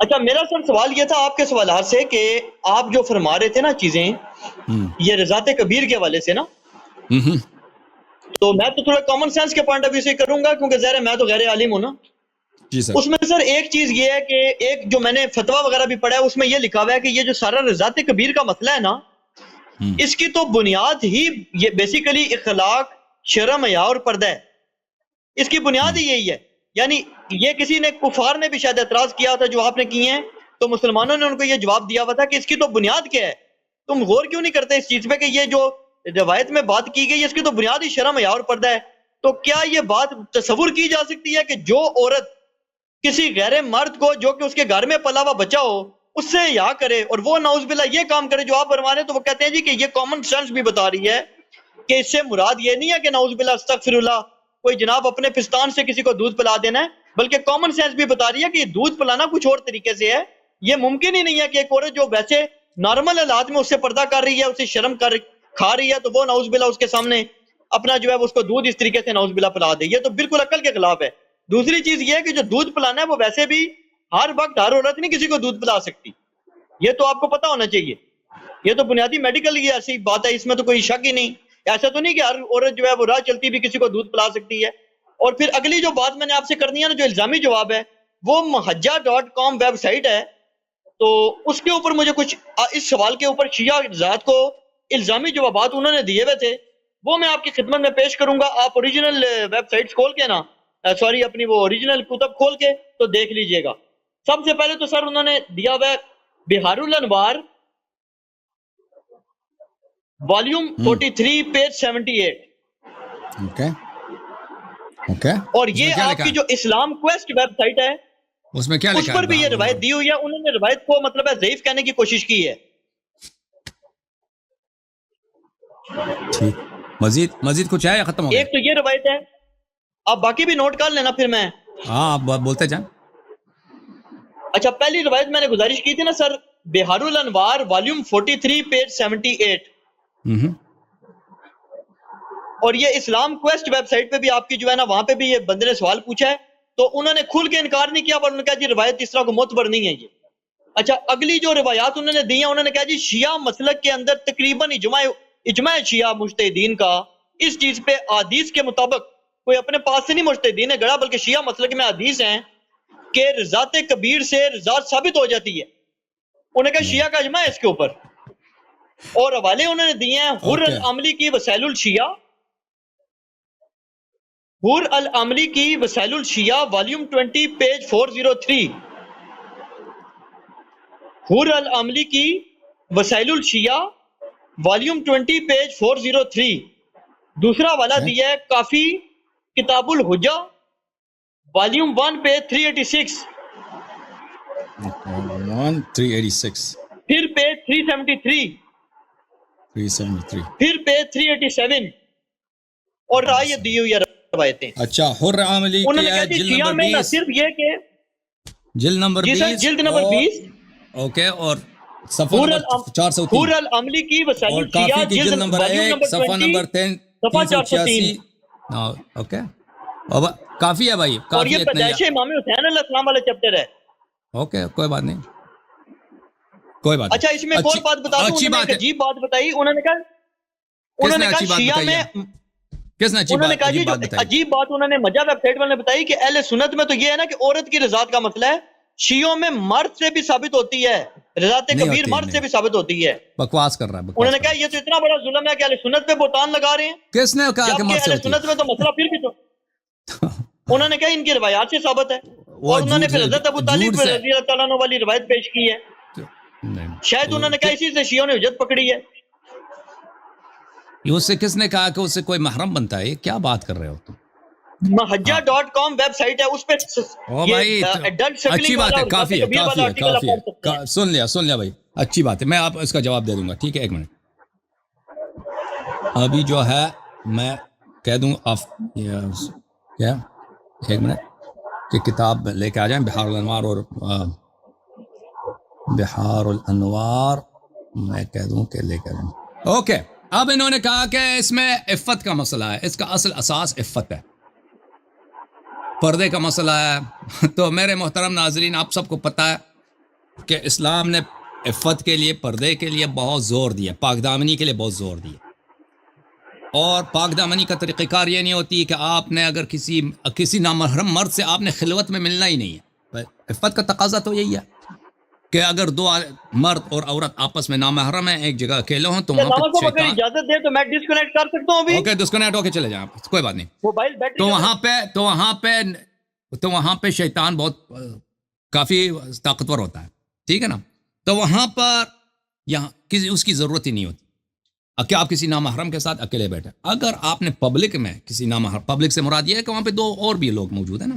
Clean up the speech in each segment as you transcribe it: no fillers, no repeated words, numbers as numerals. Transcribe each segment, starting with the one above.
اچھا میرا سر سوال یہ تھا آپ کے سوالات سے کہ آپ جو فرما رہے تھے نا چیزیں یہ رضات کبیر کے حوالے سے نا، تو میں تو تھوڑا کامن سینس کے پوائنٹ آف ویو سے کروں گا کیونکہ ظاہر ہے میں تو غیر عالم ہوں نا. جی سر. اس میں سر ایک چیز یہ ہے کہ ایک جو میں نے فتویٰ وغیرہ بھی پڑھا ہے اس میں یہ لکھا ہوا ہے کہ یہ جو سارا رضات کبیر کا مسئلہ ہے نا، اس کی تو بنیاد ہی یہ بیسیکلی اخلاق، شرم، حیا اور پردہ ہے. اس کی بنیاد ہی یہی ہے. یعنی یہ کسی نے کفار نے بھی شاید اعتراض کیا تھا جو آپ نے کیے ہیں، تو مسلمانوں نے ان کو یہ جواب دیا ہوا تھا کہ اس کی تو بنیاد کیا ہے. تم غور کیوں نہیں کرتے اس چیز پہ کہ یہ جو روایت میں بات کی گئی اس کی تو بنیاد ہی شرم، حیا اور پردہ ہے. تو کیا یہ بات تصور کی جا سکتی ہے کہ جو عورت کسی غیر مرد کو جو کہ اس کے گھر میں پلا ہوا بچہ ہو اس سے حیا کرے اور وہ نعوذ باللہ یہ کام کرے جو آپ فرما رہے ہیں، تو وہ کہتے ہیں جی کہ یہ کامن سینس بھی بتا رہی ہے کہ اس سے مراد یہ نہیں ہے کہ نعوذ باللہ استغفر اللہ کوئی جناب اپنے پستان سے کسی کو دودھ پلا دینا ہے، بلکہ کامن سینس بھی بتا رہی ہے کہ یہ دودھ پلانا کچھ اور طریقے سے ہے. یہ ممکن ہی نہیں ہے کہ ایک عورت جو ویسے نارمل حالات میں اس سے پردہ کر رہی ہے، اسے شرم کر کھا رہی ہے، تو وہ نعوذ باللہ اس کے سامنے اپنا جو ہے اس کو دودھ اس طریقے سے نعوذ باللہ پلا دے. یہ تو بالکل عقل کے خلاف ہے. دوسری چیز یہ ہے کہ جو دودھ پلانا ہے وہ ویسے بھی ہر وقت ہر عورت نہیں کسی کو دودھ پلا سکتی. یہ تو آپ کو پتہ ہونا چاہیے. یہ تو بنیادی میڈیکل کی ایسی بات ہے، اس میں تو کوئی شک ہی نہیں. ایسا تو نہیں کہ ہر عورت جو ہے وہ راہ چلتی بھی کسی کو دودھ پلا سکتی ہے. اور پھر اگلی جو بات میں نے آپ سے کرنی ہے نا، جو الزامی جواب ہے، وہ mahajja.com ویب سائٹ ہے. تو اس کے اوپر مجھے کچھ اس سوال کے اوپر شیعہ ذات کو الزامی جوابات انہوں نے دیے ہوئے تھے، وہ میں آپ کی خدمت میں پیش کروں گا. آپ اوریجنل ویب سائٹس کھول کے نا، سوری اپنی وہ اوریجنل کتب کھول کے تو دیکھ لیجئے گا. سب سے پہلے تو سر انہوں نے دیا ہوا ہے بہار الانوار والیوم 43 پیج 78. اوکے. اور یہ آپ کی جو اسلام کویسٹ ویب سائٹ ہے اس میں کیا لکھا ہے؟ اس پر بھی یہ روایت دی ہوئی ہے. انہوں نے روایت کو مطلب ہے ضعیف کہنے کی کوشش کی ہے. ٹھیک. مزید کچھ ہے یا ختم ہو گیا؟ ایک تو یہ روایت ہے، آپ باقی بھی نوٹ کر لینا پھر میں. ہاں آپ بولتے جائیں. اچھا پہلی روایت میں نے گزارش کی تھی نا سر، بہار الانوار والیوم 43 پیج 78. اور یہ اسلام کویسٹ ویب سائٹ پہ بھی آپ کی جو ہے نا وہاں پہ بھی یہ بندے نے سوال پوچھا ہے، تو انہوں نے کھل کے انکار نہیں کیا، پر انہوں نے کہا جی روایت اس طرح کو معتبر نہیں ہے یہ. اچھا اگلی جو روایات انہوں نے دی ہیں، انہوں نے کہا جی شیعہ مسلک کے اندر تقریباً اجماع شیعہ مجتہدین کا اس چیز پہ حدیث کے مطابق، کوئی اپنے پاس سے نہیں مجتہدین نے گڑا بلکہ شیعہ مسلک میں حدیث ہیں کہ رضات کبیر سے رضات ثابت ہو جاتی ہے. انہوں نے کہا شیعہ کا اجماع ہے اس کے اوپر. اور حوالے انہوں نے دیے ہیں حر العملی کی وسائل الشیعہ، حر العملی کی وسائل الشیعہ والیوم 20 پیج 403. حر العملی کی وسائل الشیعہ والیوم 20 پیج 403. دوسرا والا دیا ہے کافی کتاب الحجہ والیوم 1 پیج 386. پھر پیج 373. پھر پیج 387. اور رائے دی ہوئی روایتیں. اچھا حر عاملی انہوں نے کہا جی شیعہ میں نہ صرف یہ کہ جلد نمبر 20 جلد نمبر 20 اوکے، اور صفحہ نمبر 403. حر العملی کی وسائل اور الشیعہ کافی کی جلد نمبر 1 صفحہ نمبر 386. اوکے کافی ہے بھائی، اور کافی یہ پیدائش امام حسین علیہ السلام والا چیپٹر ہے. اوکے کوئی بات نہیں، کوئی بات. اچھا اس میں ایک اور بات بتا دوں، انہوں نے ایک عجیب بات بتائی. انہوں نے کہا شیعہ میں کس نے عجیب بات بتائی؟ عجیب بات انہوں نے مجہ ویب سائٹ والے نے بتائی کہ اہل سنت میں تو یہ ہے نا کہ عورت کی رضاعت کا مسئلہ ہے، شیعوں میں مرد سے بھی ثابت ہوتی ہے، رضاعت کبیر مرد سے بھی ثابت ہوتی ہے. بکواس کر رہا ہے. انہوں نے کہا یہ تو اتنا بڑا ظلم ہے کہ اہل سنت پہ بہتان لگا رہے ہیں. کس نے کہا کہ مرد سے ہوتی ہے؟ اہل سنت میں تو مسئلہ پھر بھی تو انہوں نے کہا ان کی روایات سے ثابت ہے. اور انہوں نے پھر حضرت ابو طالب رضی اللہ تعالیٰ عنہ والی روایت پیش کی ہے. شاید انہوں نے کہا اسی سے شیعوں نے حجت پکڑی ہے. اس سے کس نے کہا کہ اس سے کوئی محرم بنتا ہے؟ کیا بات کر رہے ہو تم؟ mahajja.com ویب سائٹ ہے، اس پہ اچھی بات ہے. کافی ہے. سن لیا بھائی، اچھی بات ہے. میں آپ اس کا جواب دے دوں گا. ٹھیک ہے، ایک منٹ ابھی جو ہے میں کہہ دوں کیا ایک منٹ کہ کتاب لے کے آ جائیں بہار الانوار. اور بہار الانوار میں کہہ دوں کہ لے کے آ جائیں. اوکے اب انہوں نے کہا کہ اس میں عفت کا مسئلہ ہے، اس کا اصل اساس عفت ہے، پردے کا مسئلہ ہے. تو میرے محترم ناظرین آپ سب کو پتہ ہے کہ اسلام نے عفت کے لیے، پردے کے لیے بہت زور دیا، پاک دامنی کے لیے بہت زور دیا. اور پاک دامنی کا طریقہ کار یہ نہیں ہوتی کہ آپ نے اگر کسی نامحرم مرد سے آپ نے خلوت میں ملنا ہی نہیں ہے. عفت کا تقاضا تو یہی ہے کہ اگر دو مرد اور عورت آپس میں نامحرم ہیں، ایک جگہ اکیلے ہوں، تو وہاں پہ اگر شیطان. اجازت دے تو میں ڈسکنیکٹ کر سکتا ہوں ابھی. اوکے ڈسکنیکٹ ہو کے چلے جائیں آپ، کوئی بات نہیں. موبائل بیٹری تو وہاں پہ شیطان بہت کافی طاقتور ہوتا ہے، ٹھیک ہے نا. تو وہاں پر یہاں اس کی ضرورت ہی نہیں ہوتی کہ آپ کسی نامحرم کے ساتھ اکیلے بیٹھے. اگر آپ نے پبلک میں کسی نامحرم، پبلک سے مراد یہ ہے کہ وہاں پہ دو اور بھی لوگ موجود ہیں نا.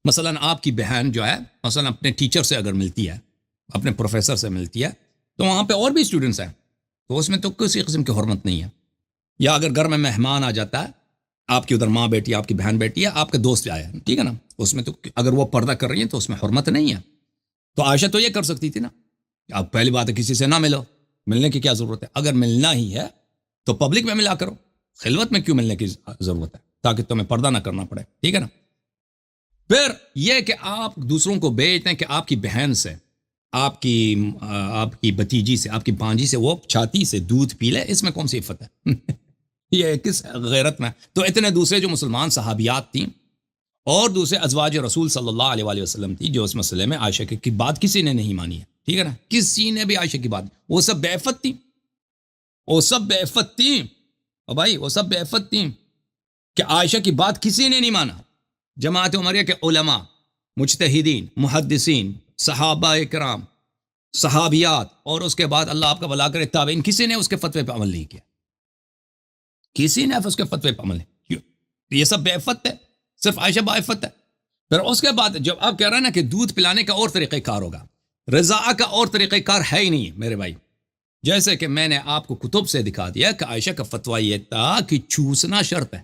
مثلا آپ کی بہن جو ہے مثلا اپنے ٹیچر سے اگر ملتی ہے، اپنے پروفیسر سے ملتی ہے، تو وہاں پہ اور بھی اسٹوڈنٹس ہیں، تو اس میں تو کسی قسم کی حرمت نہیں ہے. یا اگر گھر میں مہمان آ جاتا ہے، آپ کی ادھر ماں بیٹی، آپ کی بہن بیٹی ہے، آپ کے دوست آیا ہے، ٹھیک ہے نا، اس میں تو اگر وہ پردہ کر رہی ہیں تو اس میں حرمت نہیں ہے. تو عائشہ تو یہ کر سکتی تھی نا. اب پہلی بات ہے کسی سے نہ ملو، ملنے کی کیا ضرورت ہے؟ اگر ملنا ہی ہے تو پبلک میں ملا کرو، خلوت میں کیوں ملنے کی ضرورت ہے؟ تاکہ تمہیں پردہ نہ کرنا پڑے، ٹھیک ہے نا. پھر یہ کہ آپ دوسروں کو بیچ دیں کہ آپ کی بہن سے، آپ کی بھتیجی سے، آپ کی بھانجی سے وہ چھاتی سے دودھ پی لے، اس میں کون سی عفت ہے؟ یہ کس غیرت میں؟ تو اتنے دوسرے جو مسلمان صحابیات تھیں اور دوسرے ازواج رسول صلی اللہ علیہ وآلہ وسلم تھی جو اس مسئلے میں عائشہ کی بات کسی نے نہیں مانی ہے، ٹھیک ہے نا. کسی نے بھی عائشہ کی بات، وہ سب بے عفت تھیں، وہ سب بے عفت تھیں، اور بھائی وہ سب بے عفت تھیں کہ عائشہ کی بات کسی نے نہیں مانا. جماعت عمریہ کے علماء، مجتہدین، محدثین، صحابہ کرام، صحابیات، اور اس کے بعد اللہ آپ کا بھلا کرے تابعین، کسی نے اس کے فتوے پہ عمل نہیں کیا، کسی نے اس کے فتوے پہ عمل نہیں کیوں؟ یہ سب بے عفت ہے، صرف عائشہ با عفت ہے. پھر اس کے بعد جب آپ کہہ رہے ہیں نا کہ دودھ پلانے کا اور طریقہ کار ہوگا، رضاع کا اور طریقہ کار ہے ہی نہیں ہے میرے بھائی. جیسے کہ میں نے آپ کو کتب سے دکھا دیا کہ عائشہ کا فتویٰ یہ تھا کہ چوسنا شرط ہے،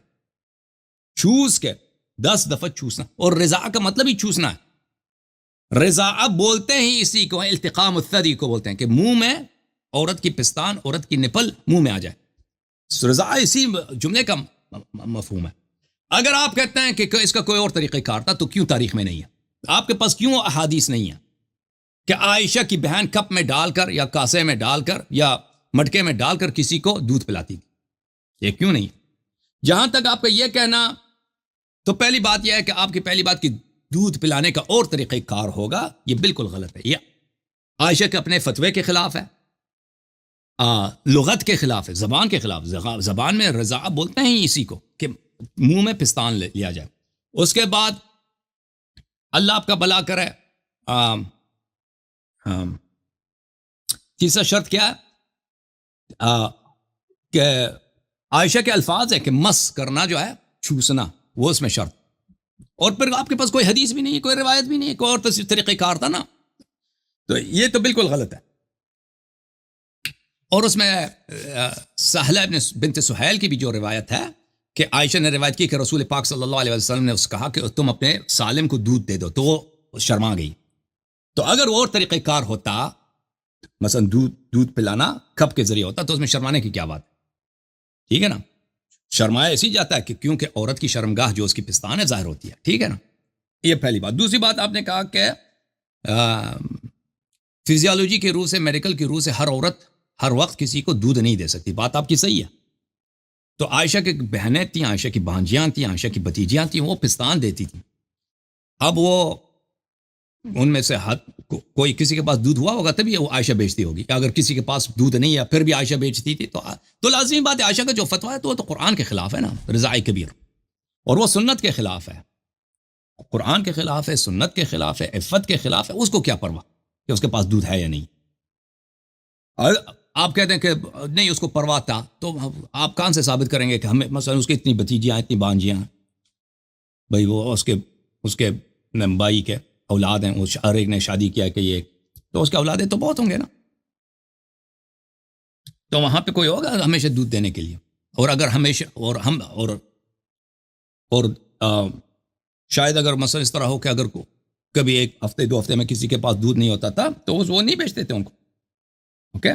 چوس کے 10 دفعہ چوسنا، اور رضاع کا مطلب ہی چوسنا ہے. رضاع بولتے ہی اسی کو، التقام الثدی کو بولتے ہیں، کہ منہ میں عورت کی پستان، عورت کی نپل منہ میں آ جائے. رضاع اسی جملے کا مفہوم ہے. اگر آپ کہتے ہیں کہ اس کا کوئی اور طریقہ کار تھا تو کیوں تاریخ میں نہیں ہے؟ آپ کے پاس کیوں احادیث نہیں ہے کہ عائشہ کی بہن کپ میں ڈال کر یا کاسے میں ڈال کر یا مٹکے میں ڈال کر کسی کو دودھ پلاتی تھی؟ یہ کیوں نہیں؟ جہاں تک آپ کا یہ کہنا، تو پہلی بات یہ ہے کہ آپ کی پہلی بات کی دودھ پلانے کا اور طریقہ کار ہوگا، یہ بالکل غلط ہے. یہ عائشہ کے اپنے فتوے کے خلاف ہے، لغت کے خلاف ہے، زبان کے خلاف. زبان میں رضاع بولتے ہیں اسی کو کہ منہ میں پستان لیا جائے. اس کے بعد اللہ آپ کا بھلا کرے، تیسرا شرط کیا ہے؟ کہ عائشہ کے الفاظ ہے کہ مس کرنا جو ہے، چوسنا، وہ اس میں شرط. اور پھر آپ کے پاس کوئی حدیث بھی نہیں ہے، کوئی روایت بھی نہیں ہے، کوئی اور طریقہ کار تھا نا. تو یہ تو بالکل غلط ہے. اور اس میں سہلہ بنت سہیل کی بھی جو روایت ہے کہ عائشہ نے روایت کی کہ رسول پاک صلی اللہ علیہ وسلم نے اس کہا کہ تم اپنے سالم کو دودھ دے دو، تو وہ شرما گئی. تو اگر وہ اور طریقہ کار ہوتا، مثلا دودھ پلانا کپ کے ذریعے ہوتا، تو اس میں شرمانے کی کیا بات؟ ٹھیک ہے نا. شرمایا اسی جاتا ہے کہ کیونکہ عورت کی شرمگاہ جو اس کی پستان ہے ظاہر ہوتی ہے، ٹھیک ہے نا. یہ پہلی بات. دوسری بات آپ نے کہا کہ فزیالوجی کی روح سے، میڈیکل کی روح سے ہر عورت ہر وقت کسی کو دودھ نہیں دے سکتی. بات آپ کی صحیح ہے. تو عائشہ کی بہنیں تھیں، عائشہ کی بھانجیاں تھیں، عائشہ کی بھتیجیاں تھیں، وہ پستان دیتی تھیں. اب وہ ان میں سے کوئی کسی کے پاس دودھ ہوا ہوگا تبھی وہ عائشہ بیچتی ہوگی. اگر کسی کے پاس دودھ نہیں ہے پھر بھی عائشہ بیچتی تھی تو لازمی بات ہے عائشہ کا جو فتویٰ ہے تو وہ تو قرآن کے خلاف ہے نا، رضاع کبیر، اور وہ سنت کے خلاف ہے، قرآن کے خلاف ہے، سنت کے خلاف ہے، عفت کے خلاف ہے. اس کو کیا پرواہ کہ اس کے پاس دودھ ہے یا نہیں؟ اور آپ کہتے ہیں کہ نہیں اس کو پرواہ تھا، تو آپ کہاں سے ثابت کریں گے کہ ہمیں مثلا اس کی اتنی بھتیجیاں، اتنی بانجیاں، بھائی وہ اس کے بھائی کے اولاد ہیں، وہ ہر ایک نے شادی کیا کہ یہ، تو اس کے اولادیں تو بہت ہوں گے نا. تو وہاں پہ کوئی ہوگا ہمیشہ دودھ دینے کے لیے. اور اگر ہمیشہ اور شاید اگر مثلا اس طرح ہو کہ اگر کبھی ایک ہفتے 2 ہفتے میں کسی کے پاس دودھ نہیں ہوتا تھا تو وہ نہیں بیچتے تھے ان کو. اوکے.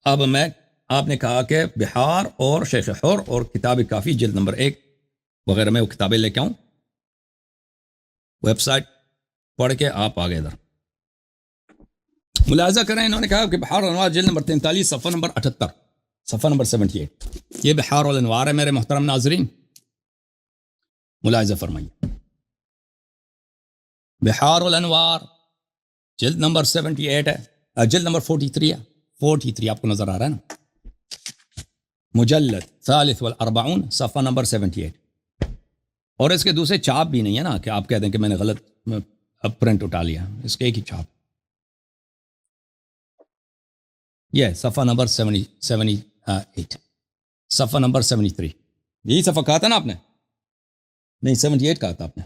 اب آپ نے کہا کہ بہار اور شیخ حور اور کتاب کافی جلد نمبر 1 وغیرہ میں وہ کتابیں لے کے آؤں. ویب سائٹ پڑھ کے آپ آگے ادھر ملاحظہ کریں. انہوں نے کہا کہ بحار الانوار جلد نمبر 43 صفحہ نمبر 78 صفحہ نمبر 78 یہ بحار الانوار ہے میرے محترم ناظرین. ملاحظہ فرمائیے بحار الانوار جلد نمبر 78 ہے, جلد نمبر 43 ہے. 43 آپ کو نظر آ رہا ہے نا, مجلد ثالث والاربعون صفحہ نمبر 78. اور اس کے دوسرے چاپ بھی نہیں ہے نا کہ آپ کہہ دیں کہ میں نے غلط پرنٹ اٹھا لیا, اس کے ایک ہی چاپ. یہ صفحہ نمبر 78 صفحہ نمبر 73. یہی صفحہ کہا تھا نا آپ نے, نہیں 78 کہا تھا آپ نے.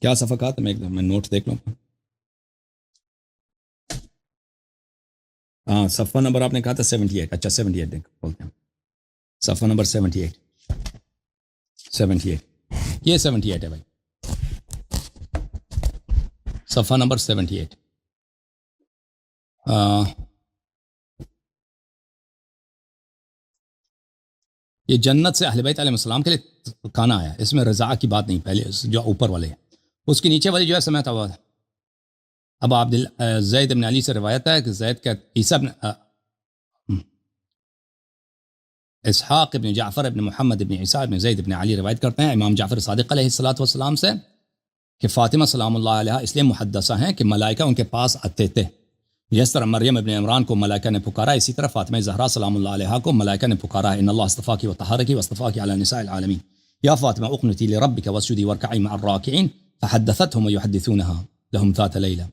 کیا صفحہ کہا تھا میں نوٹ دیکھ لوں. ہاں صفحہ نمبر آپ نے کہا تھا 78. اچھا 78 دیکھ بولتے ہیں صفحہ نمبر 78 یہ 78 ہے بھائی, صفحہ نمبر 78. یہ جنت سے اہل بیت علیہ السلام کے لیے کھانا آیا, اس میں رضا کی بات نہیں, پہلے جو اوپر والے ہیں اس کے نیچے والی جو ہے سمعت ہوا. اب زید بن علی سے روایت ہے کہ زید کا عیسیٰ بن اسحاق ابن جعفر ابن محمد ابن عیسیٰ ابن زید ابن علی روایت کرتے ہیں امام جعفر صادق علیہ السلام سے کہ فاطمہ سلام اللہ علیہ اس لیے محدثہ ہیں کہ ملائکہ ان کے پاس آتے تھے. جس طرح مریم ابن عمران کو ملائکہ نے پکارا, اسی طرح فاطمہ زہرا سلام اللہ علیہ کو ملائکہ نے پکارا ہے. ان اللہ اصطفاکی و طہرکی و اصطفاکی علی نساء العالمین یا فاطمہ اقنتی لربک واسجدی وارکعی مع الراکعین فحدثتهم ویحدثونها لهم ذات لیلہ.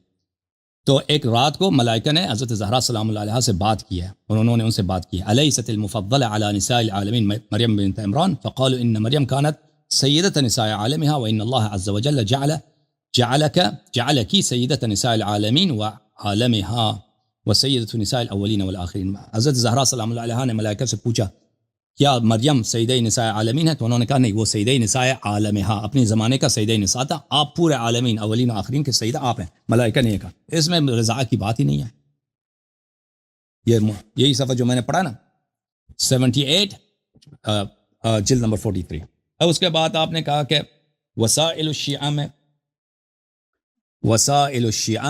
تو ایک رات کو ملائکہ نے حضرت زہرا سلام اللہ علیہ سے بات کی ہے اور انہوں نے ان سے بات کی ہے. الیست المفضلہ علی نساء العالمین مریم بنت عمران فقالوا ان مریم كانت سیدۃ نساء عالمها وان اللہ عز وجل جعلك سیدۃ نساء العالمین وعالمها وسیدۃ نساء الاولین والآخرین. حضرت زہرا سلام اللہ علیہ نے ملائکہ سے پوچھا کیا مریم سیدہ نساء عالمین ہے, تو انہوں نے کہا نہیں, وہ سیدہ نساء عالمها اپنے زمانے کا سیدہ نساء تھا, آپ پورے عالمین اولین و آخرین کے سیدہ آپ ہیں. ملائکہ نے کہا اس میں رضا کی بات ہی نہیں ہے. یہی صفحہ جو میں نے پڑھا نا 78 جلد نمبر 43. اب اس کے بعد آپ نے کہا کہ وسائل الشیعہ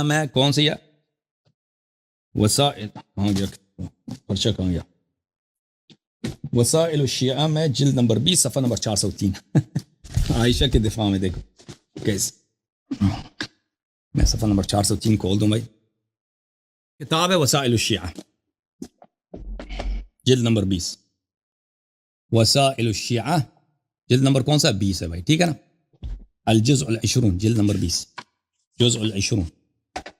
میں کون سی ہے وسائل پرچہ کہاں گیا وسائل الشیعہ میں جلد نمبر 20 صفحہ نمبر 403 عائشہ کے دفاع میں دیکھو کیسے. میں صفحہ نمبر 403 کھول دوں بھائی. کتاب ہے وسائل الشیعہ جلد نمبر 20. وسائل الشیعہ جلد نمبر کون سا 20 ہے بھائی, ٹھیک ہے نا. الجزء العشرون جلد نمبر 20 جزء العشرون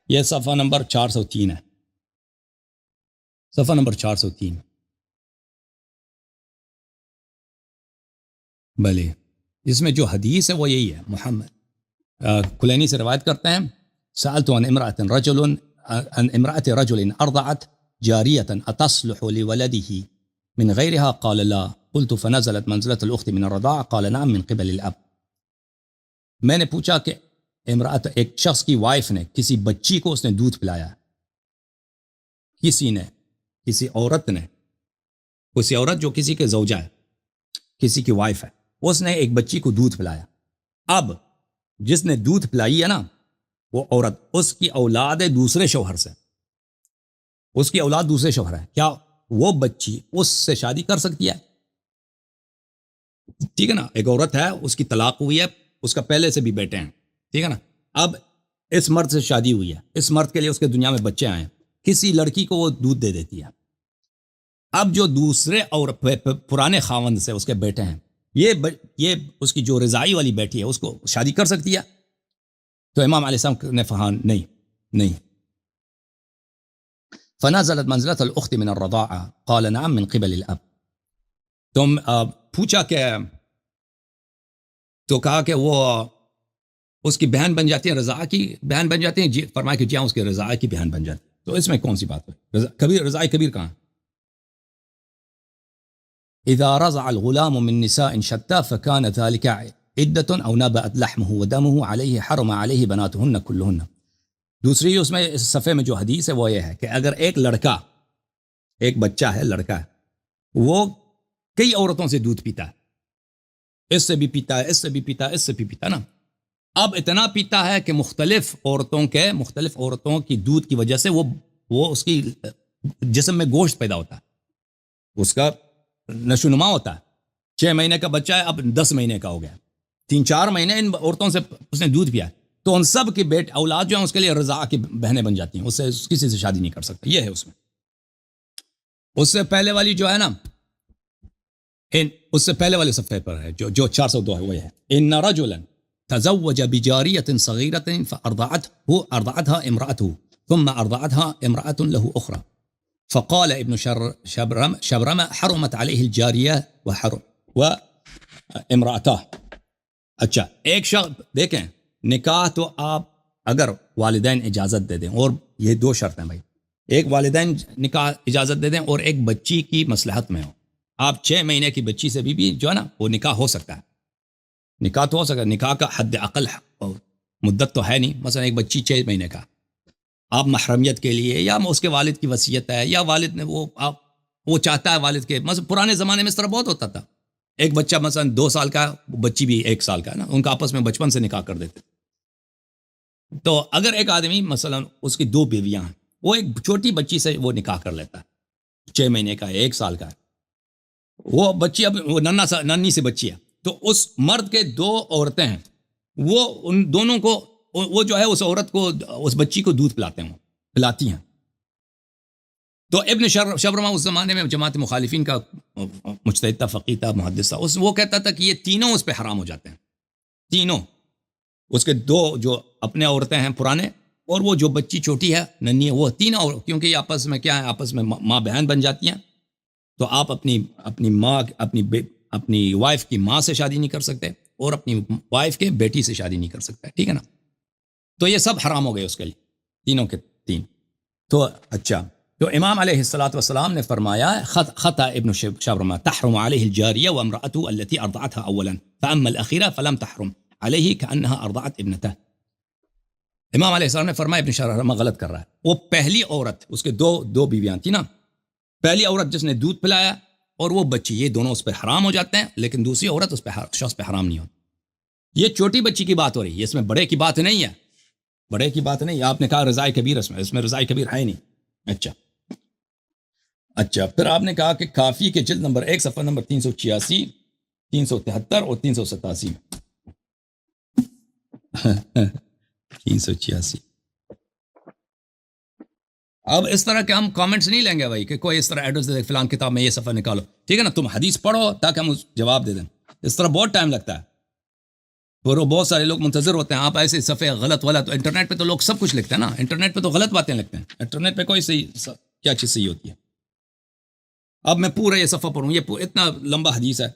یہ صفحہ نمبر 403 ہے. صفحہ نمبر 403 بھلے اس میں جو حدیث ہے وہ یہی ہے. محمد کلینی سے روایت کرتے ہیں سألت عن امرأة رجل أرضعت جارية أتصلح لولده من غيرها قال لا قلت فنزلت منزلة الأخت من الرضاعة قال نعم من قبل الأب. میں نے پوچھا کہ امرأت ایک شخص کی وائف نے کسی بچی کو اس نے دودھ پلایا, کسی عورت جو کسی کے زوجہ ہے, کسی کی وائف ہے, اس نے ایک بچی کو دودھ پلایا. اب جس نے دودھ پلائی ہے نا وہ عورت, اس کی اولاد ہے دوسرے شوہر سے, اس کی اولاد دوسرے شوہر ہے, کیا وہ بچی اس سے شادی کر سکتی ہے؟ ٹھیک ہے نا, ایک عورت ہے اس کی طلاق ہوئی ہے, اس کا پہلے سے بھی بیٹے ہیں, ٹھیک ہے نا. اب اس مرد سے شادی ہوئی ہے, اس مرد کے لیے اس کے دنیا میں بچے آئے ہیں, کسی لڑکی کو وہ دودھ دے دیتی ہے. اب جو دوسرے اور پرانے خاوند سے اس کے بیٹے ہیں, یہ اس کی جو رضائی والی بیٹی ہے اس کو شادی کر سکتی ہے؟ تو امام علیہ السلام نے فرمایا نہیں. فنزلت منزلة الأخت من الرضاعة قال نعم من قبل الأب. تم پوچھا کہ تو کہا کہ وہ اس کی بہن بن جاتی ہے, رضاع کی بہن بن جاتی ہیں, جی فرمایا کہ جی ہاں اس کی رضاع کی بہن بن جاتی ہے. تو اس میں کون سی بات ہے؟ کبیر رضاع کبیر کہاں؟ اذا رضع الغلام من نساء شتى فكان ذلك عدة او نبأت لحمه ودمه عليه حرم عليه بناتهن كلهن. دوسری اس میں اس صفحے میں جو حدیث ہے وہ یہ ہے کہ اگر ایک بچہ ہے, لڑکا ہے, وہ کئی عورتوں سے دودھ پیتا ہے, اس سے بھی پیتا ہے, اس سے بھی پیتا ہے, اس سے بھی پیتا ہے نا, اب اتنا پیتا ہے کہ مختلف عورتوں کی دودھ کی وجہ سے وہ اس کی جسم میں گوشت پیدا ہوتا ہے، اس کا نشو نما ہوتا ہے۔ 6 مہینے کا بچہ ہے، اب 10 مہینے کا ہو گیا، 3-4 مہینے ان عورتوں سے اس نے دودھ پیا ہے، تو ان سب کی اولاد جو ہیں اس کے لیے رضاع کی بہنیں بن جاتی ہیں، اس سے کسی سے شادی نہیں کر سکتا۔ یہ ہے اس میں۔ اس سے پہلے والی جو ہے نا، اس سے پہلے والے صفحے پر ہے جو 402 ہے، وہ ہے ان رجلا تزوج بجارية صغيرة فأرضعتها امرأته ثم أرضعتها امرأة له أخرى فقال ابن شبرمة حرمت عليه الجارية وامرأته۔ اچھا، ایک شخص دیکھیں، نکاح تو آپ اگر والدین اجازت دے دیں، اور یہ 2 شرط ہیں بھائی، ایک والدین نکاح اجازت دے دیں اور ایک بچی کی مصلحت میں ہو۔ آپ 6 مہینے کی بچی سے بھی جو ہے نا وہ نکاح ہو سکتا ہے، نکاح تو ہو سکتا ہے، نکاح کا حد اقل مدت تو ہے نہیں، مثلا ایک بچی 6 مہینے کا، آپ محرمیت کے لیے یا اس کے والد کی وصیت ہے یا والد نے وہ چاہتا ہے والد کے، مثلا پرانے زمانے میں اس طرح بہت ہوتا تھا، ایک بچہ مثلا 2 سال کا، بچی بھی 1 سال کا ہے نا، ان کا آپس میں بچپن سے نکاح کر دیتے۔ تو اگر ایک آدمی مثلا اس کی 2 بیویاں ہیں، وہ ایک چھوٹی بچی سے وہ نکاح کر لیتا ہے، 6 مہینے کا ہے، 1 سال کا ہے، وہ بچی اب وہ ننھی سی بچی ہے، تو اس مرد کے 2 عورتیں ہیں، وہ ان دونوں کو، وہ جو ہے اس عورت کو، اس بچی کو دودھ پلاتی ہیں۔ تو ابن شبرمہ اس زمانے میں جماعت مخالفین کا مجتہد تھا، فقیہ تھا، محدث تھا، وہ کہتا تھا کہ یہ تینوں اس پہ حرام ہو جاتے ہیں، تینوں، اس کے 2 جو اپنے عورتیں ہیں پرانے، اور وہ جو بچی چھوٹی ہے ننھی ہے، وہ تینوں، کیونکہ یہ آپس میں کیا ہے، آپس میں ماں بہن بن جاتی ہیں، تو آپ اپنی ماں، اپنی وائف کی ماں سے شادی نہیں کر سکتے، اور اپنی وائف کے بیٹی سے شادی نہیں کر سکتے، ٹھیک ہے نا؟ تو یہ سب حرام ہو گئے اس کے لیے، تینوں کے 3۔ تو اچھا، تو امام علیہ الصلوۃ والسلام نے فرمایا خطا ابن شبرمہ تحرم علیہ الجاریہ وامرأته التي ارضعتها اولا فاما الاخیرہ فلم تحرم علیہ كأنها ارضعت ابنته۔ امام علیہ السلام نے فرمایا ابن شبرمہ غلط کر رہا ہے، وہ پہلی عورت، اس کے دو بیویاں تھیں نا، پہلی عورت جس نے دودھ پلایا اور وہ بچی، یہ دونوں اس پہ حرام ہو جاتے ہیں، لیکن دوسری عورت اس پہ شخص پہ حرام نہیں ہوتی۔ یہ چھوٹی بچی کی بات ہو رہی ہے، اس میں بڑے کی بات نہیں ہے، بڑے کی بات نہیں، آپ نے کہا رضاء کبیر، اس میں رضاء کبیر ہے نہیں۔ اچھا، پھر آپ نے کہا کہ کافی کے جلد نمبر 1 صفحہ نمبر 386، 373 اور 387 386۔ اب اس طرح کے ہم کامنٹس نہیں لیں گے بھائی کہ کوئی اس طرح ایڈریس دے دے فلان کتاب میں یہ صفحہ نکالو، ٹھیک ہے نا، تم حدیث پڑھو تاکہ ہم جواب دے دیں، اس طرح بہت ٹائم لگتا ہے، اور بہت سارے لوگ منتظر ہوتے ہیں، آپ ایسے صفحے غلط، انٹرنیٹ پہ تو لوگ سب کچھ لکھتے ہیں نا، انٹرنیٹ پہ تو غلط باتیں لکھتے ہیں، انٹرنیٹ پہ کوئی صحیح کیا چیز صحیح ہوتی ہے؟ اب میں پورا یہ صفحہ پڑھوں، یہ اتنا لمبا حدیث ہے،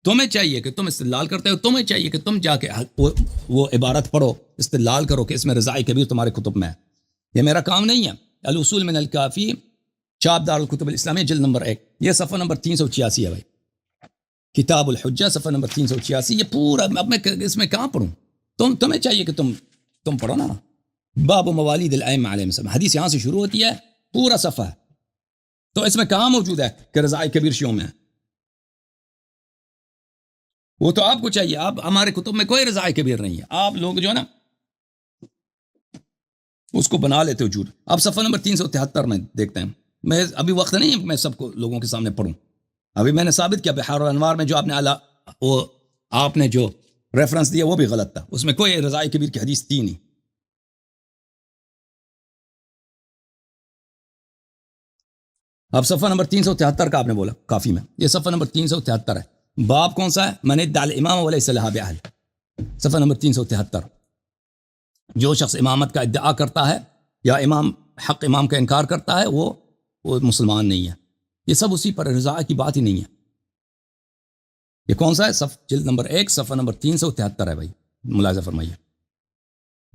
تمہیں چاہیے کہ تم استدلال کرتے ہو، تمہیں چاہیے کہ تم جا کے وہ عبارت پڑھو، استدلال کرو کہ اس میں رضاء کبیر تمہارے کتب میں ہے، یہ میرا کام نہیں ہے۔ الاصول من الکافی، چاپ دار الکتب الاسلامیہ، جلد نمبر 1، یہ صفحہ نمبر 386 ہے بھائی، کتاب الحجہ صفحہ نمبر 386، یہ پورا، اب میں اس میں کہاں پڑھوں؟ تمہیں چاہیے کہ تم پڑھو نا، باب موالید الائمہ علیہم السلام، حدیث یہاں سے شروع ہوتی ہے، پورا صفحہ ہے، تو اس میں کہاں موجود ہے کہ رضاء کبیر شیعوں میں ہے؟ وہ تو آپ کو چاہیے، آپ، ہمارے کتب میں کوئی رضاء کبیر نہیں ہے، آپ لوگ جو ہے نا اس کو بنا لیتے ہو جھوٹ۔ اب صفحہ نمبر 373 میں دیکھتے ہیں، میں ابھی وقت نہیں ہے میں سب کو لوگوں کے سامنے پڑھوں، ابھی میں نے ثابت کیا بحار الانوار میں جو آپ نے جو ریفرنس دیا وہ بھی غلط تھا، اس میں کوئی رضاء کبیر کی حدیث تھی نہیں۔ اب صفحہ نمبر 373 کا آپ نے بولا کافی میں، یہ صفحہ نمبر 373 ہے، باب کون سا ہے؟ من ادعى الامام وليس لها باهل، صفحہ نمبر 373، جو شخص امامت کا ادعا کرتا ہے یا حق امام کا انکار کرتا ہے وہ مسلمان نہیں ہے، یہ سب اسی پر، رضاء کی بات ہی نہیں ہے۔ یہ کون سا ہے؟ جلد نمبر 1 صفحہ نمبر 373 ہے بھائی، ملاحظہ فرمائیے،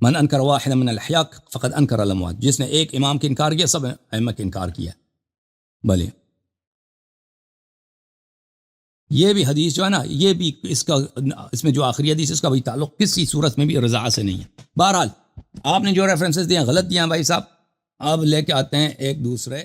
من انکر واحد من الاحیاء فقد انکر الاموات، جس نے ایک امام کا انکار کیا سب ائمہ کا انکار کیا۔ بھلے یہ بھی حدیث جو ہے نا، یہ بھی اس میں جو آخری حدیث، اس کا بھی تعلق کسی صورت میں بھی رضاء سے نہیں ہے۔ بہرحال آپ نے جو ریفرنسز دیے غلط دیے ہیں بھائی صاحب، اب لے کے آتے ہیں ایک دوسرے